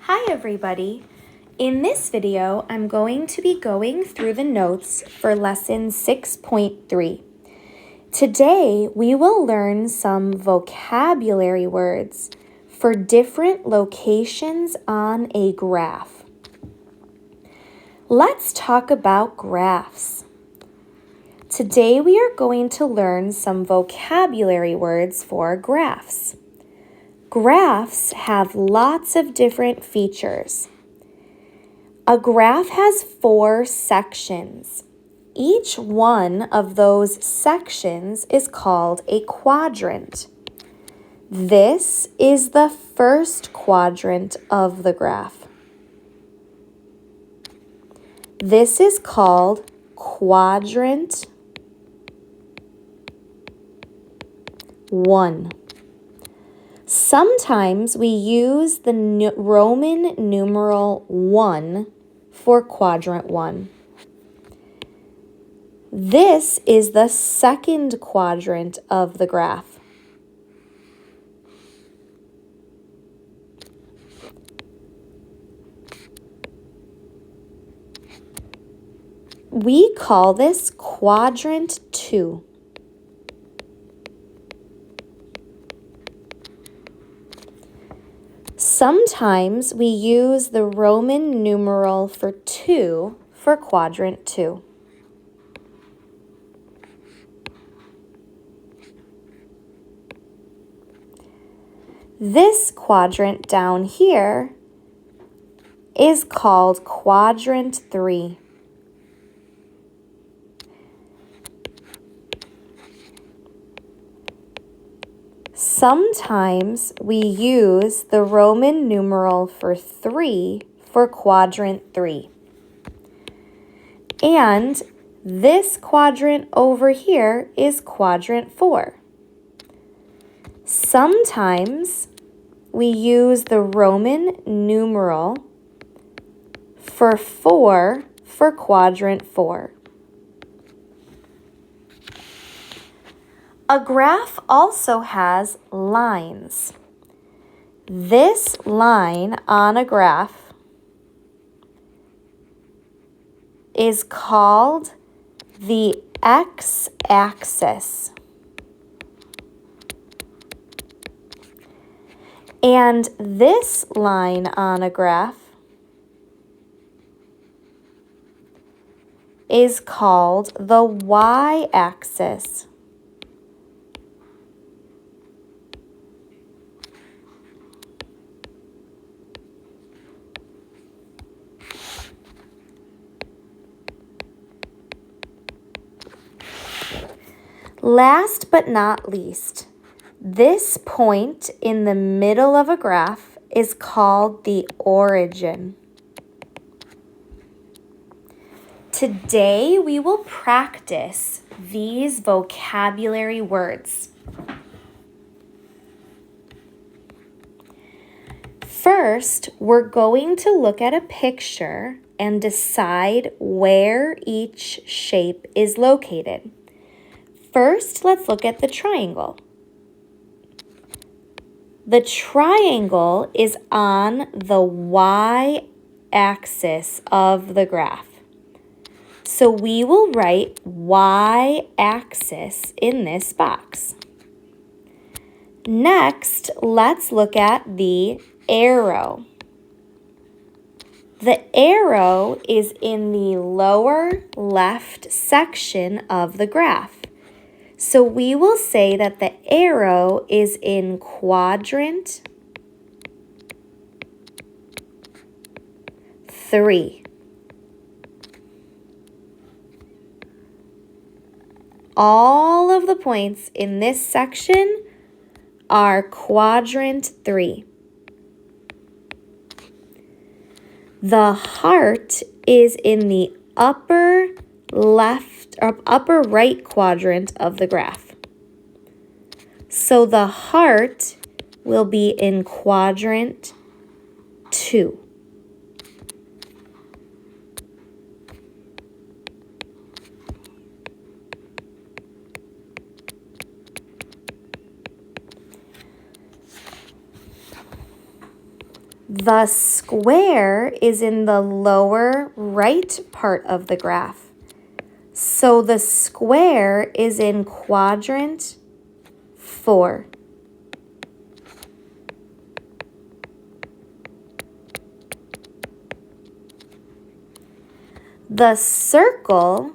Hi everybody! In this video, I'm going to be going through the notes for lesson 6.3. Today, we will learn some vocabulary words for different locations on a graph. Let's talk about graphs. Today, we are going to learn some vocabulary words for graphs. Graphs have lots of different features. A graph has 4 sections. Each one of those sections is called a quadrant. This is the first quadrant of the graph. This is called quadrant 1. Sometimes we use the Roman numeral 1 for quadrant 1. This is the second quadrant of the graph. We call this quadrant 2. Sometimes we use the Roman numeral for 2 for quadrant 2. This quadrant down here is called quadrant 3. Sometimes we use the Roman numeral for 3 for quadrant 3. And this quadrant over here is quadrant 4. Sometimes we use the Roman numeral for 4 for quadrant 4. A graph also has lines. This line on a graph is called the x-axis. And this line on a graph is called the y-axis. Last but not least, this point in the middle of a graph is called the origin. Today, we will practice these vocabulary words. First, we're going to look at a picture and decide where each shape is located. First, let's look at the triangle. The triangle is on the y-axis of the graph. So we will write y-axis in this box. Next, let's look at the arrow. The arrow is in the lower left section of the graph. So we will say that the arrow is in quadrant 3. All of the points in this section are quadrant 3. The heart is in the upper left or upper right quadrant of the graph. So the heart will be in quadrant 2. The square is in the lower right part of the graph. So the square is in quadrant 4. The circle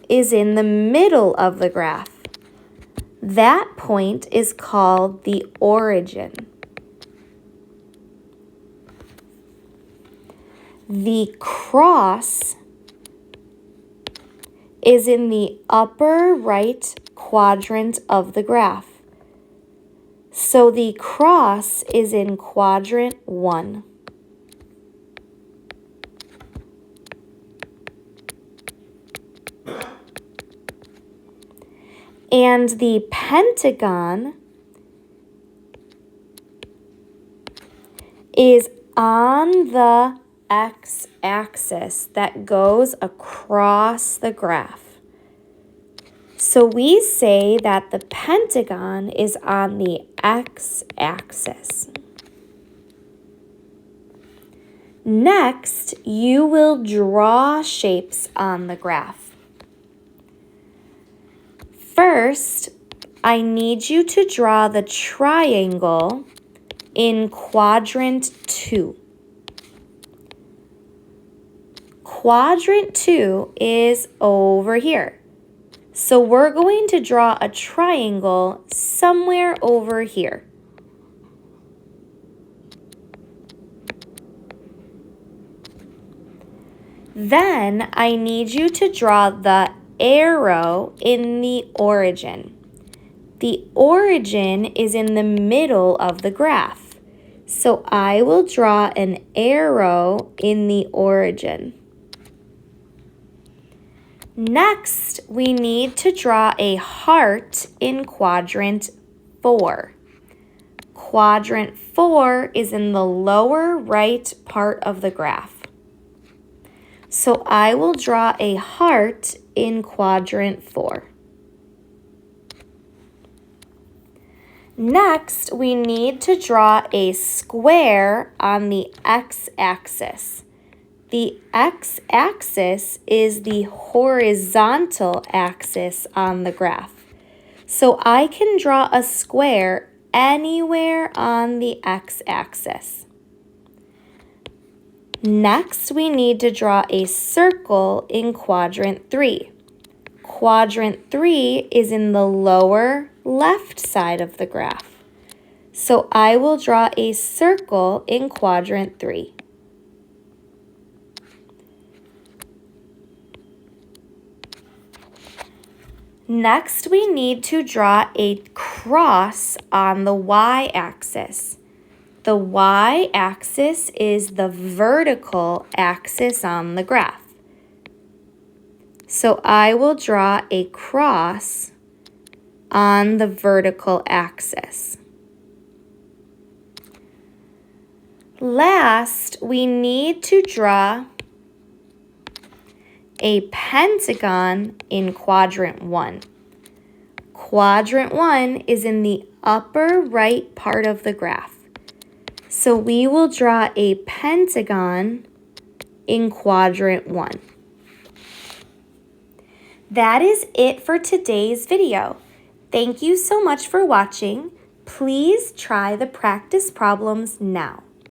is in the middle of the graph. That point is called the origin. The cross is in the upper right quadrant of the graph. So the cross is in quadrant 1. And the pentagon is on the x-axis that goes across the graph. So we say that the pentagon is on the x-axis. Next, you will draw shapes on the graph. First, I need you to draw the triangle in quadrant 2. Quadrant 2 is over here. So we're going to draw a triangle somewhere over here. Then I need you to draw the arrow in the origin. The origin is in the middle of the graph. So I will draw an arrow in the origin. Next, we need to draw a heart in quadrant 4. Quadrant 4 is in the lower right part of the graph. So I will draw a heart in quadrant 4. Next, we need to draw a square on the x-axis. The x-axis is the horizontal axis on the graph. So I can draw a square anywhere on the x-axis. Next, we need to draw a circle in quadrant 3. Quadrant 3 is in the lower left side of the graph. So I will draw a circle in quadrant 3. Next, we need to draw a cross on the y-axis. The y-axis is the vertical axis on the graph. So I will draw a cross on the vertical axis. Last, we need to draw a pentagon in quadrant 1. Quadrant 1 is in the upper right part of the graph. So we will draw a pentagon in quadrant 1. That is it for today's video. Thank you so much for watching. Please try the practice problems now.